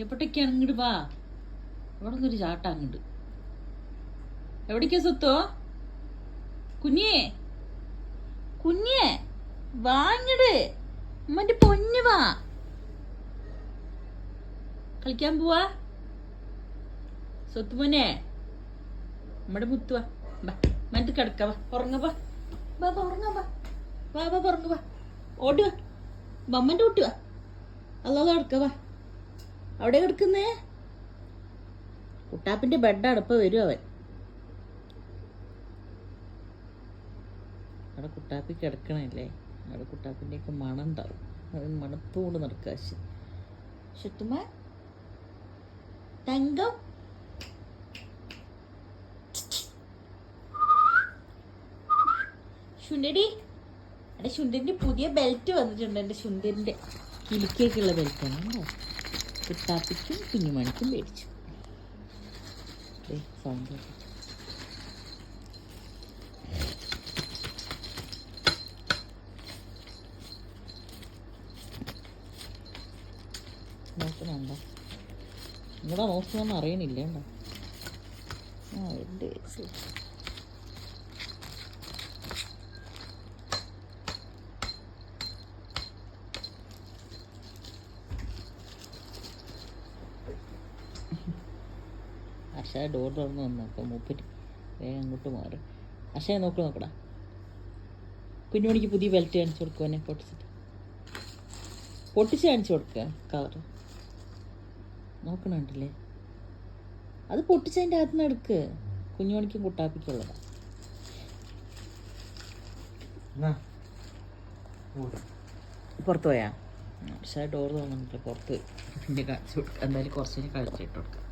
എവിടേക്കാണ് ഇങ്ങോട്ട് വാ. ഇവിടെ നിന്നൊരു ചാട്ട അങ്ങോട്ട്. എവിടേക്കാ സ്വത്തോ? കുഞ്ഞേ കുഞ്ഞേ വാ ഇങ്ങട്. ഉമ്മന്റെ പൊന്ന് വാ. കളിക്കാൻ പോവാ സ്വത്ത് മോനെ. നമ്മുടെ മുത്തുവാ. മറ്റു കിടക്ക വാ. ഉറങ്ങ വാ. വാ ഉറങ്ങ വാ. വാ വാ ഉറങ്ങ വാ. ഓടുക ബമ്മന്റെ കുട്ടി വാ. അല്ലാതെ കിടക്ക വാ. അവിടെ കിടക്കുന്നേ കുട്ടാപ്പിന്റെ ബെഡാണ്. ഇപ്പൊ വരും അവൻ. അവിടെ കുട്ടാപ്പി കിടക്കണല്ലേ. അവിടെ കുട്ടാപ്പിന്റെ ഒക്കെ മണം ഉണ്ടാവും. അത് മണത്തോണ്ട് നടക്കുക. ശുത്തുമ്മ തങ്കം. ശുണ്ടടി. എന്റെ ശുണ്ടന്റെ പുതിയ ബെൽറ്റ് വന്നിട്ടുണ്ട്. എന്റെ ശുണ്ടന്റെ കിലിക്കേക്കുള്ള ബെൽറ്റാണ് കേട്ടോ. കുട്ടാപ്പിക്കും കുഞ്ഞുമണിക്കും മേടിച്ചു. സൗണ്ട് നോക്കുന്നുണ്ടോ? നിങ്ങളെ നോക്കുന്നൊന്നും അറിയണില്ല കേട്ടോ. അശ ഡോർ തുറന്ന് വന്നു. അപ്പം മൂപ്പര് വേഗം അങ്ങോട്ട് മാറും. അശയെ നോക്കടാ. കുഞ്ഞുമണിക്ക് പുതിയ ബെൽറ്റ് കാണിച്ചു കൊടുക്കുവാനെ. പൊട്ടിച്ച് കാണിച്ചു കൊടുക്കുക. കവർ നോക്കണുണ്ടല്ലേ. അത് പൊട്ടിച്ചതിൻ്റെ അകത്ത് നിന്ന് എടുക്ക്. കുഞ്ഞുമണിക്കും കുട്ടാപ്പിക്കുള്ളതാ. പുറത്ത് പോയാ? പക്ഷേ ഡോർ തുറന്നിട്ട് പുറത്ത് പിന്നെ കാണിച്ചു കൊടുക്കുക. എന്തായാലും കുറച്ച് കഴിച്ചിട്ട് കൊടുക്കാം.